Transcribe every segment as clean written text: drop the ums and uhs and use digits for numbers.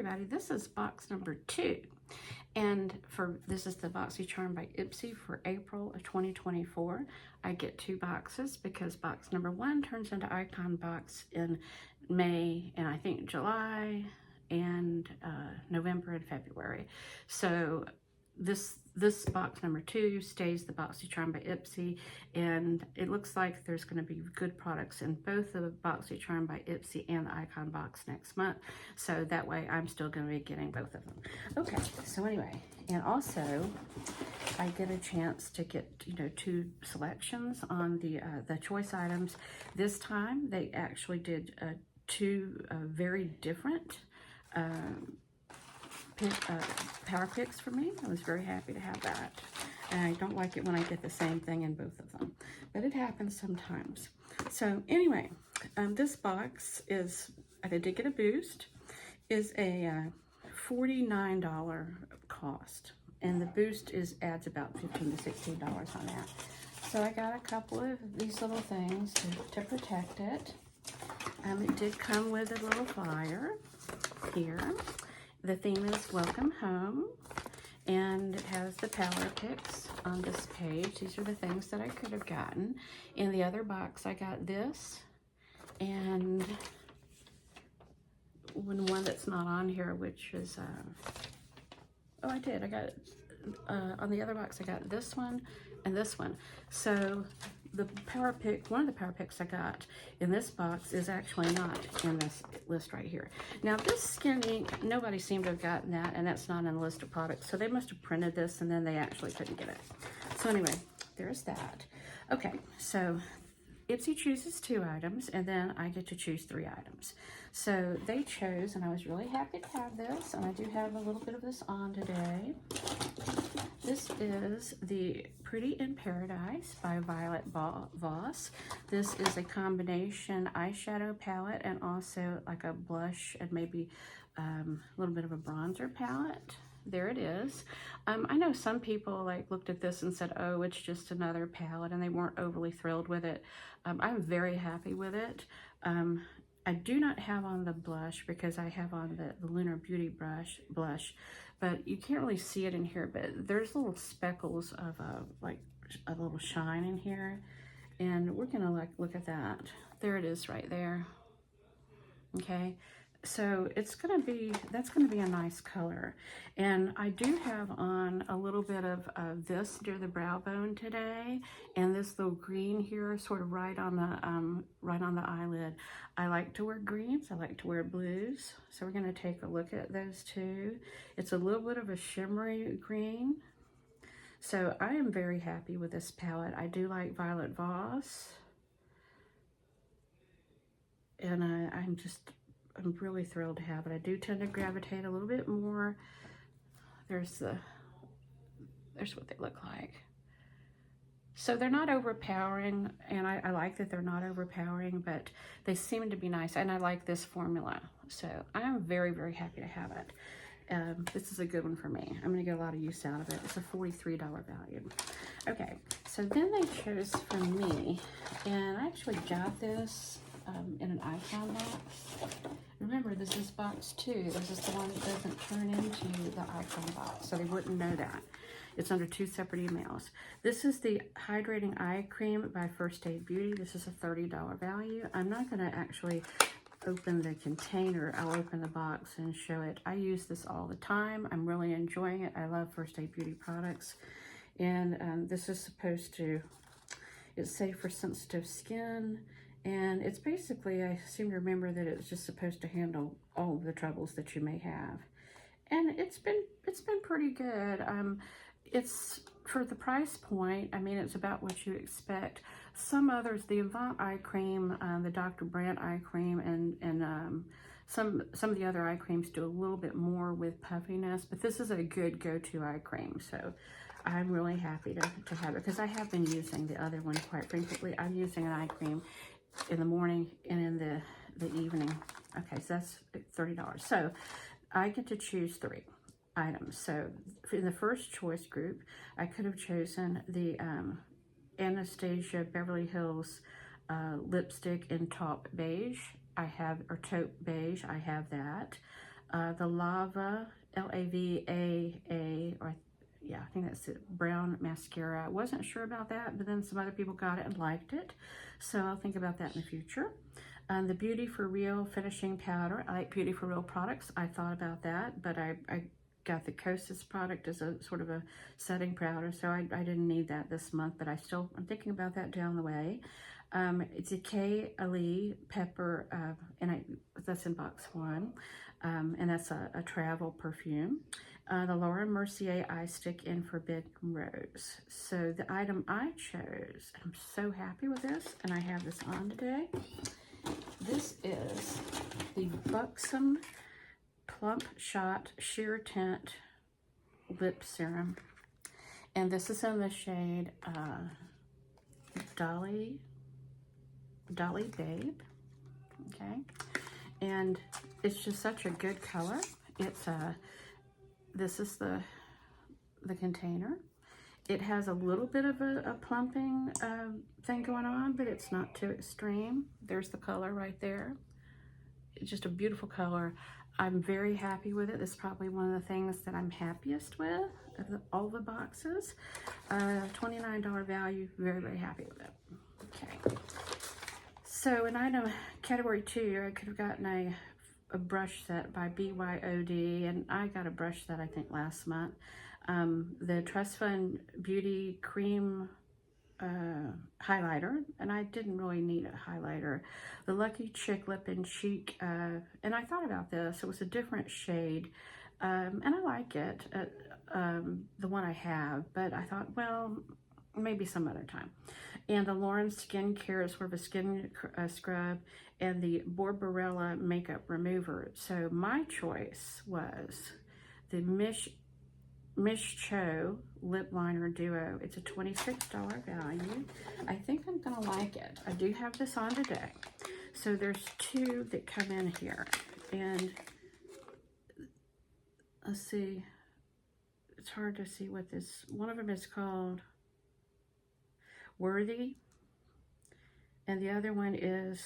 everybody, this is box number 2. And this is the Boxycharm by Ipsy for April of 2024. I get 2 boxes because box number 1 turns into Icon Box in May and I think July and November and February. So this box number 2 stays the Boxycharm by Ipsy, and it looks like there's going to be good products in both the Boxycharm by Ipsy and the Icon Box next month, so that way I'm still going to be getting both of them. Okay, so anyway, and also I get a chance to get 2 selections on the choice items. This time they actually did 2 very different power picks for me. I was very happy to have that. And I don't like it when I get the same thing in both of them, but it happens sometimes. So anyway, this box is, I did get a boost, is a $49 cost. And the boost adds about $15 to $16 on that. So I got a couple of these little things to protect it. It did come with a little flyer here. The theme is Welcome Home, and it has the power picks on this page. These are the things that I could have gotten. In the other box, I got this, and one that's not on here, which is, oh, I got it. On the other box, I got this one and this one. So the power pick, one of the power picks I got in this box is actually not in this list right here. Now this skin ink, nobody seemed to have gotten that, and that's not in the list of products. So they must have printed this and then they actually couldn't get it. So anyway, there's that. Okay, so Ipsy chooses 2 items and then I get to choose 3 items. So they chose, and I was really happy to have this, and I do have a little bit of this on today. This is the Pretty in Paradise by Voss. This is a combination eyeshadow palette and also like a blush and maybe a little bit of a bronzer palette. There it is. I know some people looked at this and said, oh, it's just another palette, and they weren't overly thrilled with it. I'm very happy with it. I do not have on the blush because I have on the Lunar Beauty blush, but you can't really see it in here, but there's little speckles of like a little shine in here, and we're gonna look at that. There it is right there. Okay, so that's gonna be a nice color. And I do have on a little bit of this near the brow bone today, and this little green here sort of right on the eyelid. I like to wear greens, I like to wear blues, so we're gonna take a look at those 2. It's a little bit of a shimmery green. So I am very happy with this palette. I do like Violet Voss, and I'm really thrilled to have it. I do tend to gravitate a little bit more. There's what they look like. So they're not overpowering, and I like that they're not overpowering, but they seem to be nice, and I like this formula. So I'm very, very happy to have it. This is a good one for me. I'm going to get a lot of use out of it. It's a $43 value. Okay, so then they chose for me, and I actually got this in an Icon box. Remember, this is box 2. This is the one that doesn't turn into the Icon box, so they wouldn't know that. It's under 2 separate emails. This is the Hydrating Eye Cream by First Aid Beauty. This is a $30 value. I'm not going to actually open the container. I'll open the box and show it. I use this all the time. I'm really enjoying it. I love First Aid Beauty products. And this is it's safe for sensitive skin. And it's basically, I seem to remember that it's just supposed to handle all of the troubles that you may have. And it's been pretty good. It's for the price point, I mean, it's about what you expect. Some others, the Avant eye cream, the Dr. Brandt eye cream, and some of the other eye creams do a little bit more with puffiness, but this is a good go-to eye cream. So I'm really happy to have it because I have been using the other one quite frequently. I'm using an eye cream in the morning and in the evening. Okay, so that's $30. So I get to choose 3 items. So in the first choice group, I could have chosen the Anastasia Beverly Hills lipstick in taupe beige. Or taupe beige. I have that. the Lava, L-A-V-A-A, or yeah, I think that's it, brown mascara. I wasn't sure about that, but then some other people got it and liked it. So I'll think about that in the future. The Beauty for Real finishing powder. I like Beauty for Real products. I thought about that, but I got the Kosas product as a sort of a setting powder, so I didn't need that this month, but I'm thinking about that down the way. It's a K. Ali Pepper, that's in box 1, and that's a travel perfume. The Laura Mercier Eye Stick in Forbidden Rose. So the item I chose, I'm so happy with this, and I have this on today. This is the Buxom Plump Shot Sheer Tint Lip Serum. And this is in the shade Dolly Babe. Okay. And it's just such a good color. It's this is the container. It has a little bit of a plumping thing going on, but it's not too extreme. There's the color right there. It's just a beautiful color. I'm very happy with it. This is probably one of the things that I'm happiest with of all the boxes. $29 value, very, very happy with it. Okay. So in item category 2, I could have gotten a brush set by BYOD, and I got a brush set I think last month. The Trust Fund Beauty Cream highlighter, and I didn't really need a highlighter. The Lucky Chick Lip and Cheek, and I thought about this. It was a different shade, and I like it, the one I have, but I thought, well, maybe some other time. And the Lauren Skincare is sort of a skin scrub, and the Borbarella Makeup Remover. So my choice was the Mish Cho Lip Liner Duo. It's a $26 value. I think I'm gonna like it. I do have this on today. So there's 2 that come in here, and let's see, it's hard to see what this, one of them is called Worthy, and the other one is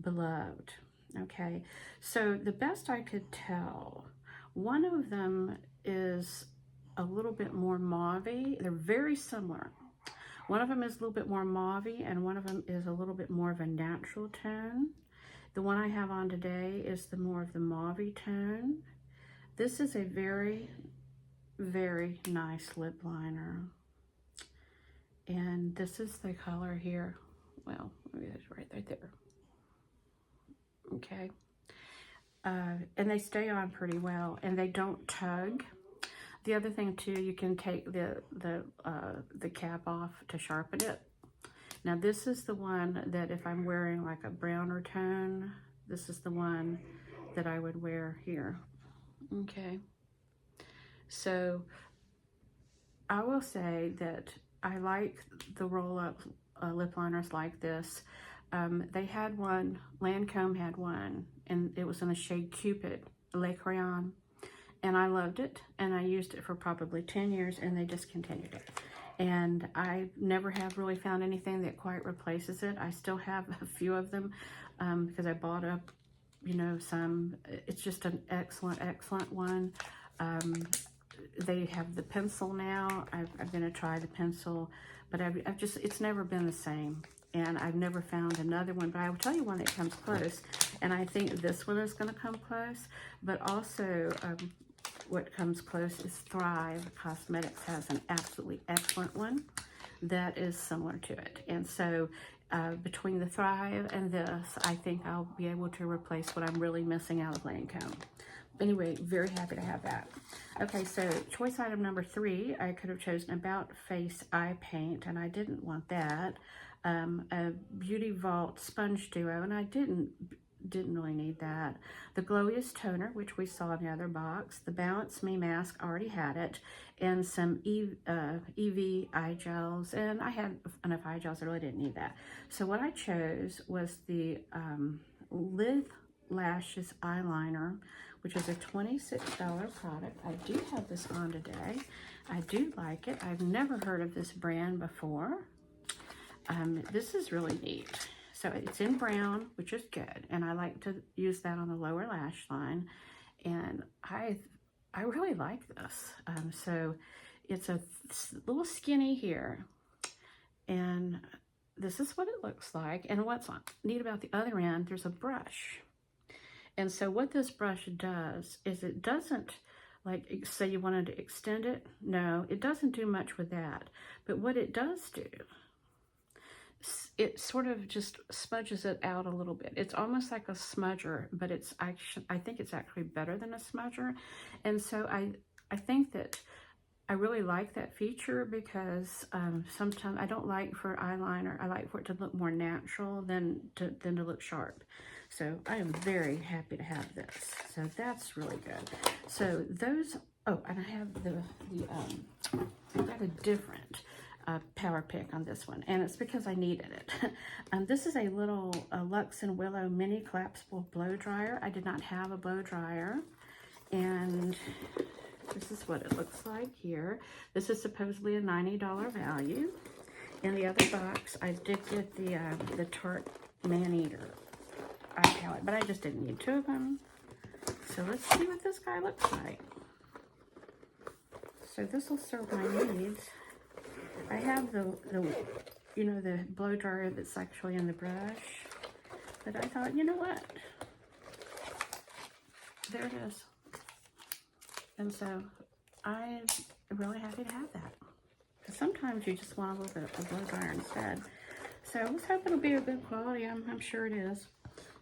Beloved. Okay, so the best I could tell, one of them is a little bit more mauve-y. They're very similar. One of them is a little bit more mauve-y, and one of them is a little bit more of a natural tone. The one I have on today is the more of the mauve-y tone. This is a very, very nice lip liner. And this is the color here. Well, maybe that's right there. Okay. And they stay on pretty well, and they don't tug. The other thing too, you can take the cap off to sharpen it. Now this is the one that if I'm wearing like a browner tone, this is the one that I would wear here. Okay. So I will say that I like the roll-up lip liners like this. They had one, Lancome had one, and it was in the shade Cupid, Le Crayon, and I loved it, and I used it for probably 10 years, and they discontinued it. And I never have really found anything that quite replaces it. I still have a few of them because I bought up, you know, some. It's just an excellent, excellent one. They have the pencil now. I'm going to try the pencil, but I've just, it's never been the same. And I've never found another one, but I will tell you one that comes close. And I think this one is going to come close, but also what comes close is Thrive Cosmetics has an absolutely excellent one that is similar to it. And so between the Thrive and this, I think I'll be able to replace what I'm really missing out of Lancome. Anyway, very happy to have that. Okay, so choice item number 3, I could have chosen About Face Eye Paint, and I didn't want that. A Beauty Vault Sponge Duo, and I didn't really need that. The Glowiest Toner, which we saw in the other box. The Balance Me Mask, already had it. And some EV eye gels, and I had enough eye gels, I really didn't need that. So what I chose was the Lid Lashes Eyeliner, which is a $26 product. I do have this on today. I do like it. I've never heard of this brand before. This is really neat. So it's in brown, which is good. And I like to use that on the lower lash line. And I really like this. So it's a little skinny here. And this is what it looks like. And what's neat about the other end, there's a brush. And so what this brush does is it doesn't, like, say you wanted to extend it. No, it doesn't do much with that. But what it does do, it sort of just smudges it out a little bit. It's almost like a smudger, but it's actually, I think it's actually better than a smudger. And so I think that I really like that feature because sometimes I don't like for eyeliner, I like for it to look more natural than to look sharp. So I am very happy to have this. So that's really good. So those, oh, and I have I got a different power pick on this one, and it's because I needed it. This is a little Luxe and Willow mini collapsible blow dryer. I did not have a blow dryer, and this is what it looks like here. This is supposedly a $90 value. In the other box, I did get the Tarte Man-Eater eye palette, but I just didn't need two of them. So let's see what this guy looks like. So this will serve my needs. I have the you know, the blow dryer that's actually in the brush, but I thought, you know what? There it is. And so I'm really happy to have that. Sometimes you just want a little bit of blow dryer instead. So let's hope it'll be a good quality. I'm sure it is.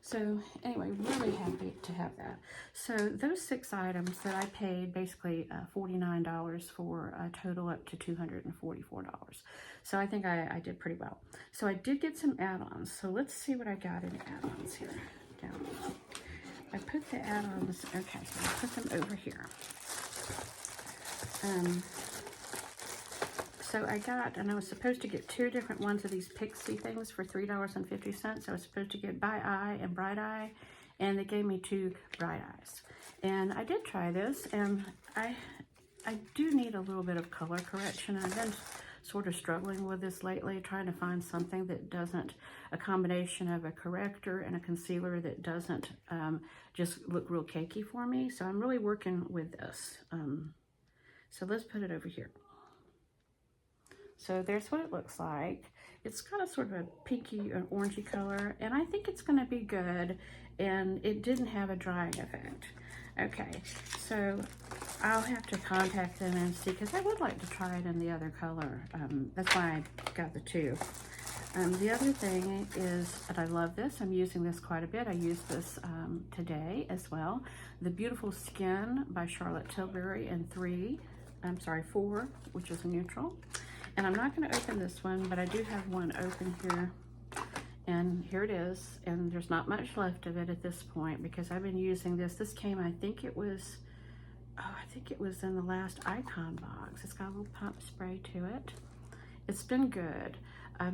So anyway, really happy to have that. So those 6 items that I paid basically $49 for, a total up to $244. So I think I did pretty well. So I did get some add-ons. So let's see what I got in add-ons here. Down. I put the add-ons, okay, so I put them over here. So I got, and I was supposed to get 2 different ones of these Pixie things for $3.50. I was supposed to get By Eye and Bright Eye, and they gave me 2 Bright Eyes. And I did try this, and I do need a little bit of color correction. I've been sort of struggling with this lately, trying to find something that doesn't, a combination of a corrector and a concealer that doesn't just look real cakey for me. So I'm really working with this. So let's put it over here. So there's what it looks like. It's got a sort of a pinky or orangey color, and I think it's going to be good, and it didn't have a drying effect. Okay, so I'll have to contact them and see, because I would like to try it in the other color. That's why I got the 2. The other thing is that I love this. I'm using this quite a bit. I used this today as well. The Beautiful Skin by Charlotte Tilbury in 4, which is a neutral. And I'm not going to open this one, but I do have one open here. And here it is. And there's not much left of it at this point because I've been using this. This came, I think it was in the last Icon box. It's got a little pump spray to it. It's been good.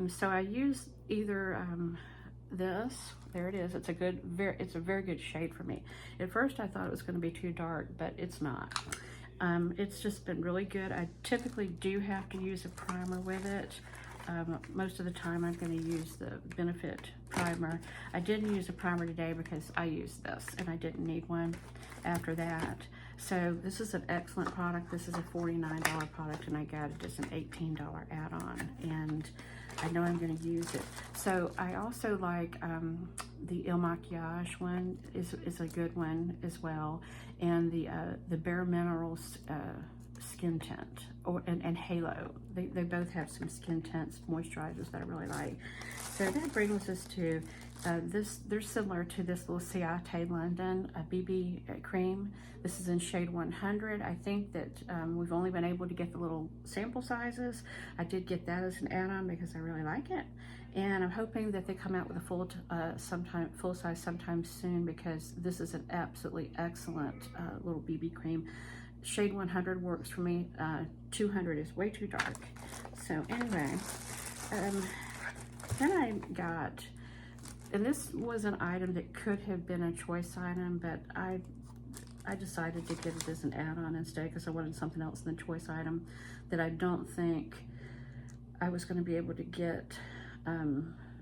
So I use either this. There it is. It's a very good shade for me. At first I thought it was going to be too dark, but it's not. It's just been really good. I typically do have to use a primer with it. Most of the time I'm going to use the Benefit primer. I didn't use a primer today because I used this and I didn't need one after that. So this is an excellent product. This is a $49 product and I got it as an $18 add-on, and I know I'm going to use it. So I also like the Il Makiage one is a good one as well, and the Bare Minerals skin tint and Halo. They both have some skin tints, moisturizers that I really like. So that brings us to they're similar to this little Ciate London BB cream. This is in shade 100. I think that we've only been able to get the little sample sizes. I did get that as an add-on because I really like it. And I'm hoping that they come out with a full size sometime soon, because this is an absolutely excellent little BB cream. Shade 100 works for me. 200 is way too dark. So anyway, then I got, and this was an item that could have been a choice item, but I decided to get it as an add-on instead because I wanted something else than choice item that I don't think I was going to be able to get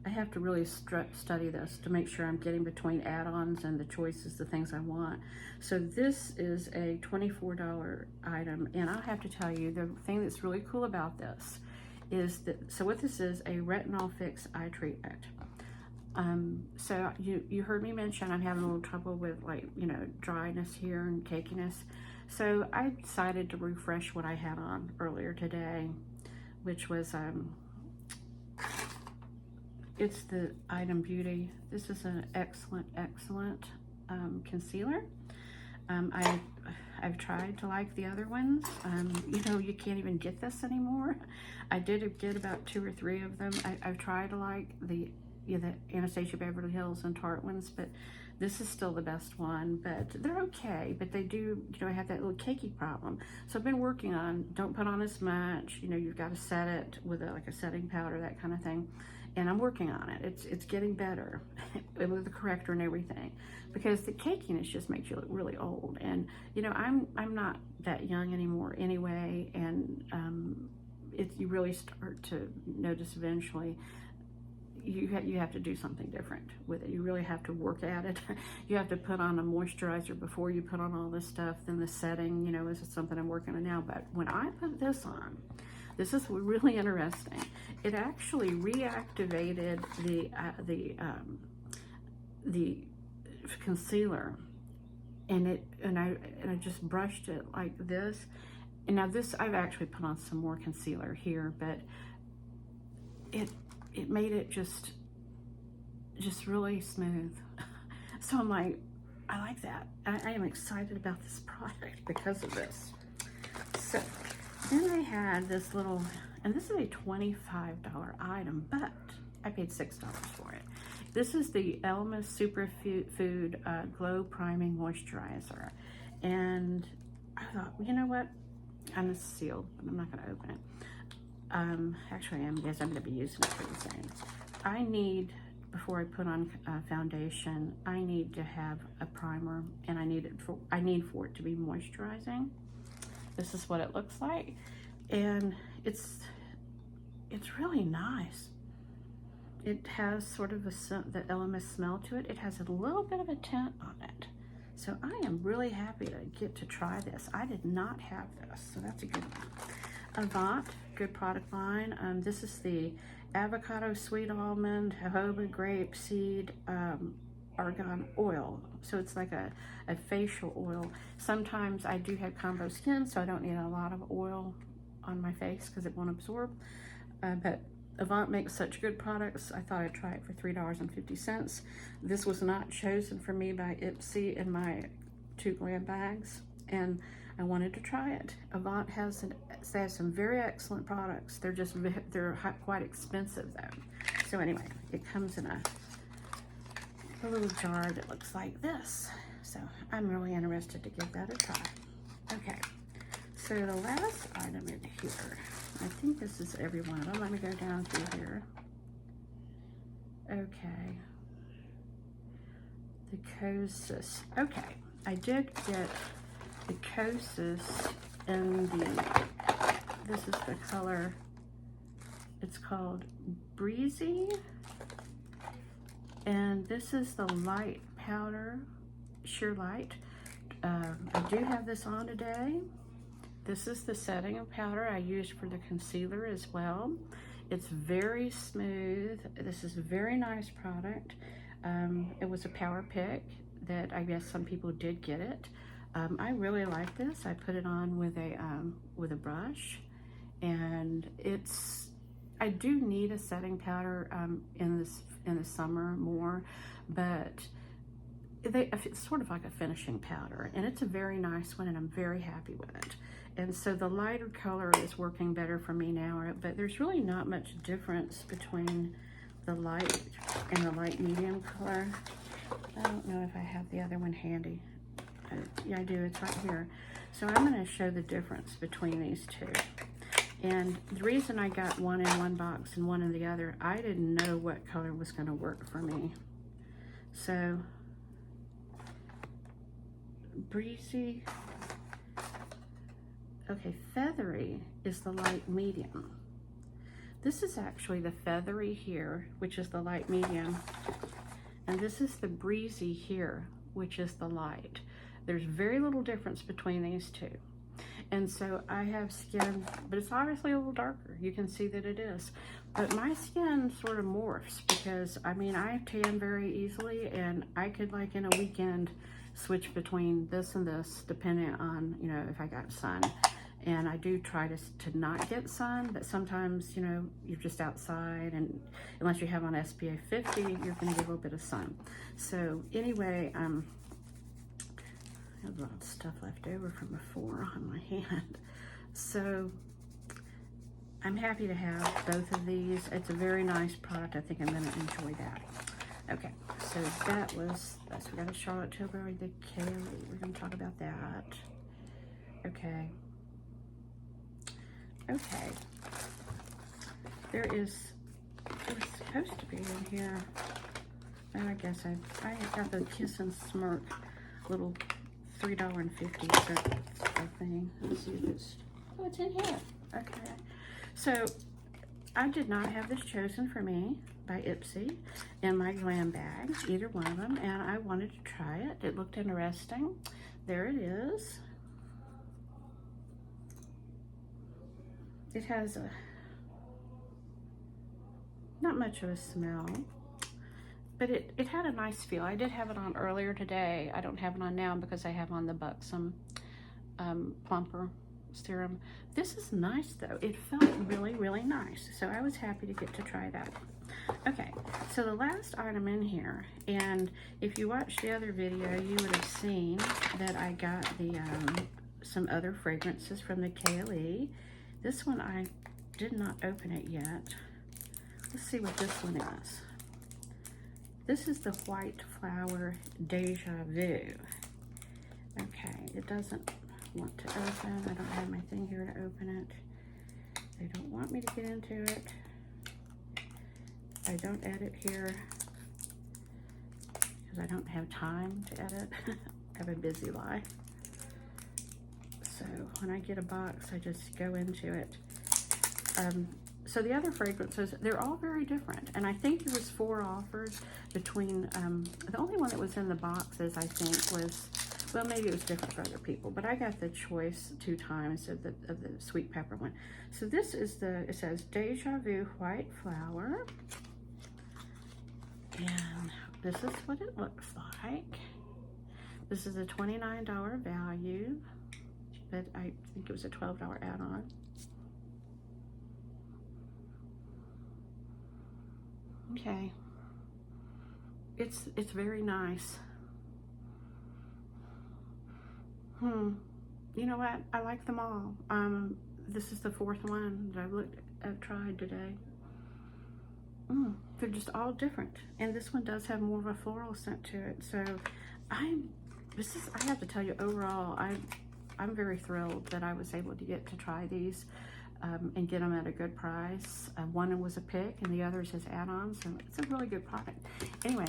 I have to really study this to make sure I'm getting between add-ons and the choices, the things I want. So this is a $24 item, and I'll have to tell you, the thing that's really cool about this is that, so what this is, a retinol fix eye treatment. So you heard me mention I'm having a little trouble with, like, you know, dryness here and cakiness. So I decided to refresh what I had on earlier today, which was, it's the Item Beauty. This is an excellent concealer. I've tried to like the other ones. You know, you can't even get this anymore. I did get about 2 or 3 of them. I've tried to like the Anastasia Beverly Hills and Tarte ones, but this is still the best one. But they're okay, but they do, you know, have that little cakey problem. So I've been working on, don't put on as much. You know, you've got to set it with like a setting powder, that kind of thing. And I'm working on it. It's getting better with the corrector and everything, because the cakiness just makes you look really old. And you know, I'm not that young anymore anyway, and you really start to notice eventually you have to do something different with it. You really have to work at it. You have to put on a moisturizer before you put on all this stuff. Then the setting, you know, is something I'm working on now. But when I put this on, this is really interesting. It actually reactivated the concealer, and I just brushed it like this. And now this, I've actually put on some more concealer here, but it made it just really smooth. So I'm like, I like that. I am excited about this product because of this. So then I had this little, and this is a $25 item, but I paid $6 for it. This is the Elma Superfood Glow Priming Moisturizer. And I thought, you know what? And it's sealed, but I'm not going to open it. Actually, I am, because I'm going to be using it for the same. I need, before I put on foundation, I need to have a primer, and I need for it to be moisturizing. This is what it looks like, and it's really nice. It has sort of the Elma smell to it. It has a little bit of a tint on it. So I am really happy to get to try this. I did not have this, so that's a good one. Avant, good product line. This is the avocado, sweet almond, jojoba, grape seed, argan oil. So it's like a facial oil. Sometimes I do have combo skin, so I don't need a lot of oil on my face because it won't absorb. But Avant makes such good products, I thought I'd try it for $3.50. This was not chosen for me by Ipsy in my 2 glam bags, and I wanted to try it. Avant has some very excellent products. They're quite expensive though. So anyway, it comes in a little jar that looks like this. So I'm really interested to give that a try. Okay, so the last item in here, I think this is every one of them. Let me go down through here. Okay. The Kosas. Okay, I did get the Kosas in this is the color, it's called Breezy. And this is the light powder, sheer light. I do have this on today. This is the setting powder I used for the concealer as well. It's very smooth. This is a very nice product. It was a power pick that I guess some people did get it. I really like this. I put it on with a brush, and I do need a setting powder in the summer more, but it's sort of like a finishing powder, and it's a very nice one, and I'm very happy with it. And so the lighter color is working better for me now, but there's really not much difference between the light and the light medium color. I don't know if I have the other one handy. Yeah, I do, it's right here. So I'm gonna show the difference between these two. And the reason I got one in one box and one in the other, I didn't know what color was gonna work for me. So, Breezy, okay, Feathery is the light medium. This is actually the feathery here, which is the light medium. And this is the breezy here, which is the light. There's very little difference between these two. And so I have skin, but it's obviously a little darker. You can see that it is. But my skin sort of morphs because, I mean, I tan very easily, and I could, like, in a weekend switch between this and this depending on, you know, if I got sun. And I do try to not get sun, but sometimes, you know, you're just outside, and unless you have on SPF 50, you're going to get a little bit of sun. So anyway, I have a lot of stuff left over from before on my hand. So I'm happy to have both of these. It's a very nice product. I think I'm going to enjoy that. Okay, so that's we got a Charlotte Tilbury, the Kaylee. We're going to talk about that. Okay. Okay. It was supposed to be in here. And I guess I got the Kiss and Smirk little $3.50 thing. Let's see if it's, oh, it's in here. Okay. So I did not have this chosen for me by Ipsy in my glam bag, either one of them, and I wanted to try it. It looked interesting. There it is. It has not much of a smell, but it had a nice feel. I did have it on earlier today. I don't have it on now because I have on the Buxom Plumper Serum. This is nice though. It felt really, really nice. So I was happy to get to try that. Okay, so the last item in here, and if you watched the other video, you would have seen that I got the some other fragrances from the KLE. This one, I did not open it yet. Let's see what this one is. This is the White Flower Deja Vu. Okay, it doesn't want to open. I don't have my thing here to open it. They don't want me to get into it. I don't edit here because I don't have time to edit. I have a busy life. So when I get a box, I just go into it. So the other fragrances, they're all very different. And I think there was 4 offers between, the only one that was in the boxes, I think, was, well, maybe it was different for other people, but I got the choice 2 times of the sweet pepper one. So this is it says Deja Vu White Flower. And this is what it looks like. This is a $29 value, but I think it was a $12 add-on. Okay, it's very nice. You know what? I like them all. This is the 4th one that I've tried today. They're just all different, and this one does have more of a floral scent to it. So I have to tell you, overall, I'm very thrilled that I was able to get to try these. And get them at a good price. One was a pick and the others as add-ons, and it's a really good product. Anyway,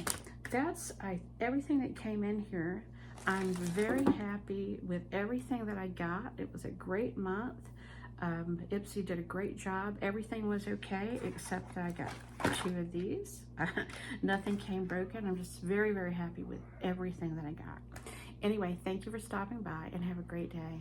that's everything that came in here. I'm very happy with everything that I got. It was a great month. Ipsy did a great job. Everything was okay except that I got 2 of these. Nothing came broken. I'm just very, very happy with everything that I got. Anyway, thank you for stopping by and have a great day.